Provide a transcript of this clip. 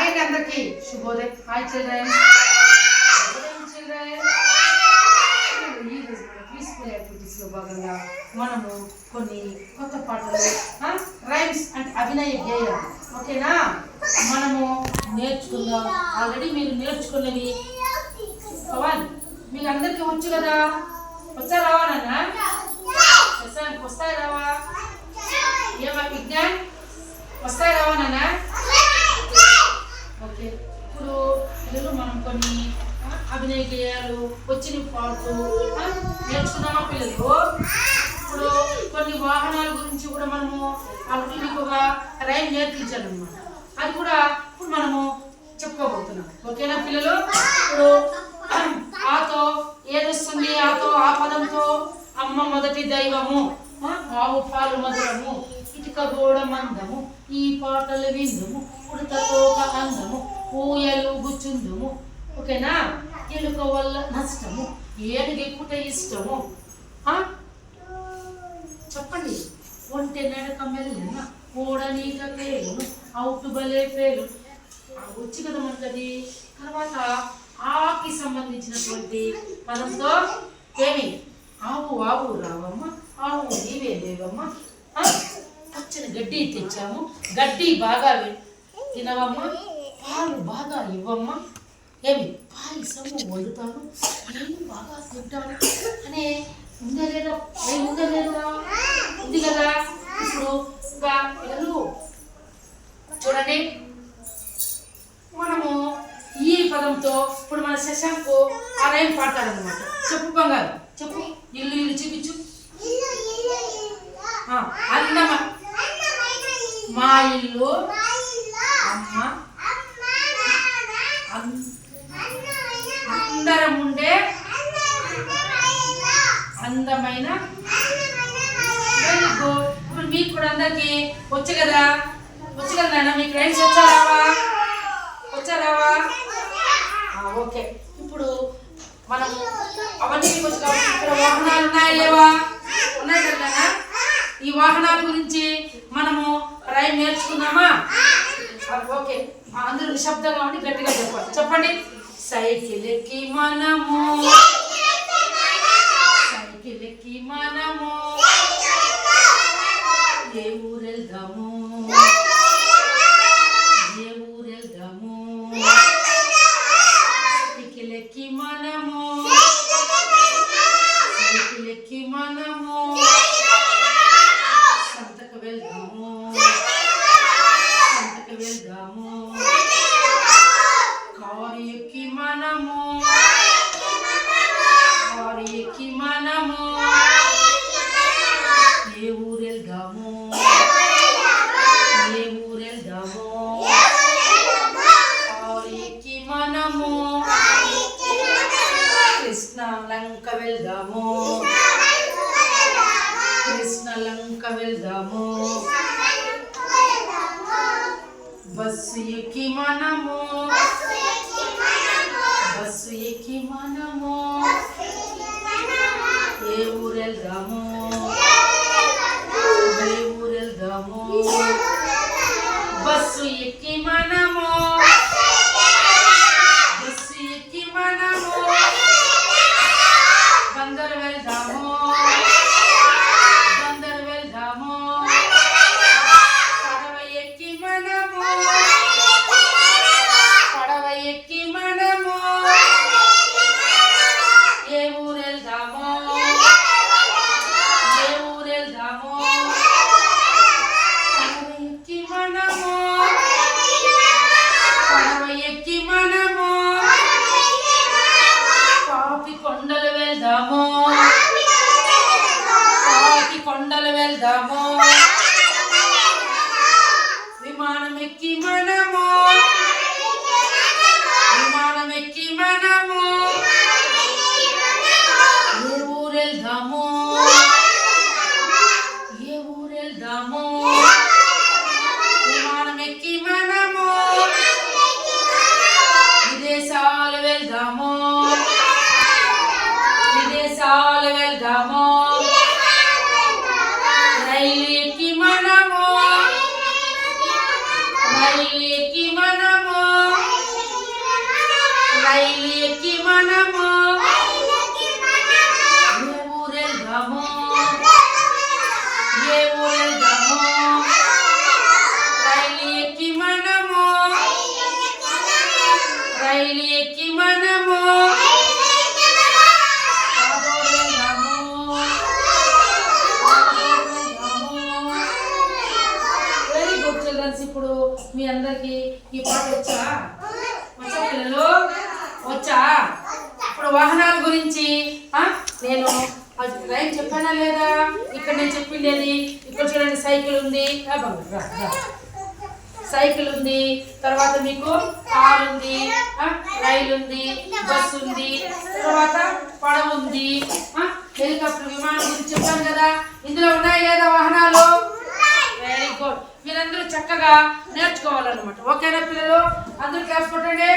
Hi అందరికి శుభోదయం. Hi children. ఈ రోజు మన పీస్ఫుల్ యాక్టివిటీస్ లో భాగంగా మనము కొన్ని కొత్త పాటలు రైమ్స్ అంటే అభినయ గేయం ఓకేనా మనము నేర్చుకుందాం. ఆల్రెడీ మీరు నేర్చుకున్నవి పవన్ మీకు అందరికీ వచ్చు కదా. వచ్చా రావా నాన్న? వస్తాయి రావా? ఏమా విజ్ఞాన్ వస్తాయి రావా నాన్న? ఓకే, ఇప్పుడు పిల్లలు మనం కొన్ని అభినయ గేయాలు వచ్చిన పాటలు నేర్చుకున్నామా పిల్లలు? ఇప్పుడు కొన్ని వాహనాల గురించి కూడా మనము వాళ్ళకి మీకు ఒక రైమ్ నేర్పించాలన్నమాట. అది కూడా ఇప్పుడు మనము చెప్పుకోబోతున్నాం. ఓకేనా పిల్లలు? ఇప్పుడు ఆతో ఏదొస్తుంది? ఆతో ఆ పదంతో అమ్మ మొదటి దైవము, ఆవు పాలు మధురము, ఇటుక గోడ మందము, ఈ పాటలు విందుము, ఉడతతో ఒక అందము, ఊయలు గుచ్చుందుము. ఓకేనా? ఎలుక వల్ల నష్టము, ఏనుగెక్కుట ఇష్టము. చెప్పండి. ఒంటె నడక మెల్లన, ఓడ నీట పేలును, అవుటు బలే పేలు. వచ్చి కదా మనకది. తర్వాత ఆకి సంబంధించినటువంటి పదంతో ఏమి? ఆవు ఆవు రావమ్మ, ఆవు నీవే లేవమ్మ, పచ్చని గడ్డి తెచ్చాము, గడ్డి బాగా తినవమ్మ, పాలు బాగా ఇవ్వమ్మ, ఏమి పాయసము వండుతాను, నేను బాగా తింటాను అనే ఉందా లేదా? ఉందా లేదా? ఉంది కదా. ఇప్పుడు ఇంకా పిల్లలు చూడండి, మనము ఈ పదంతో ఇప్పుడు మన శశాంకు ఆ రైమ్ పాడతాడనమాట. చెప్పు బంగారు, చెప్పు. ఇల్లు ఇల్లు చూపించు. అందమ మా ఇల్లు అమ్మ అందరం ఉండే అందమైన. Very good. ఇప్పుడు మీకు కూడా అందరికి వచ్చు కదా. వచ్చు కదా నాన్న? మీకు రైమ్స్ వచ్చారావా? వచ్చారావా? ఓకే. ఇప్పుడు మనం అవన్నీ వచ్చు కాబట్టి ఇక్కడ వాహనాలు ఉన్నాయి లేవా? ఉన్నాయి కదా. ఈ వాహనాల గురించి మనము రైమ్ నేర్చుకుందామా? ఓకే, అందరూ నిశ్శబ్దంగా ఉండి గట్టిగా చెప్పండి. చెప్పండి. సైకిల్ ఎక్కి మనము, సైకిల్ ఎక్కి మనము ఏ ఊరెళ్దాము, ఏ ఊరెళ్దాము, సైకిల్ ఎక్కి మనము, సైకిల్ ఎక్కి మనము సంతకు వెళ్దాము, సంతకు వెళ్దాము, కారు ఎక్కి మనము, కారు ఎక్కి మనము ఏ ఊరెళ్దాము, ఏ ఊరెళ్దాము, కారు ఎక్కి మనము కృష్ణ లంక వెళ్దాము, కృష్ణ లంక వెళ్దాము, బస్సు ఎక్కి మనము, బస్సు ఎక్కి మనము ఏ ఊరెళ్దాము, ఏ ఊరెళ్దాము, బస్సు ఎక్కి మనము, బస్సు ఎక్కి మనము బందరు వెళ్దాము, బందరు వెళ్దాము, పడవ ఎక్కి మనము, పడవ ఎక్కి మనము ఏ ఊరెళ్దాము, ఏ ఊరెళ్దాము, పడవ ఎక్కి మనము, పడవ ఎక్కి మనము పాపి కొండలు వెళ్దాము, పాపి కొండలు వెళ్దాము, విమానం ఎక్కి మనము, విమానం ఎక్కి మనము ఏ ఊరెళ్దాము, ఏ ఊరెళ్దాము, విమానం ఎక్కి మనము విదేశాలు వెళ్దాము, విదేశాలు వెళ్దాము, రైలు ఎక్కి మనము, రైలు ఎక్కి మనము ఎక్కి మనము ఏ ఊరెళ్దాము ఏ ఊరెళ్దాము రైలు ఎక్కి మనము రైలు ఎక్కి మనము వెరీ గుడ్ చిల్డ్రన్స్. ఇప్పుడు మీ అందరికి ఈ పాట వచ్చా పిల్లలు వచ్చా? ఇప్పుడు వాహనాల గురించి నేను రైలు చెప్పానా లేదా? ఇక్కడ నేను చెప్పిండేది ఇక్కడ చూడండి, సైకిల్ ఉంది, సైకిల్ ఉంది, తర్వాత మీకు కార్ ఉంది, రైలు ఉంది, బస్సు ఉంది, తర్వాత పడవ ఉంది, హెలికాప్టర్, విమానం గురించి చెప్పాను కదా. ఇందులో ఉన్నాయి లేదా వాహనాలు? Very good. మీరందరూ చక్కగా నేర్చుకోవాలన్నమాట. ఓకేనా పిల్లలు? అందరూ క్లాస్ కొట్టండి.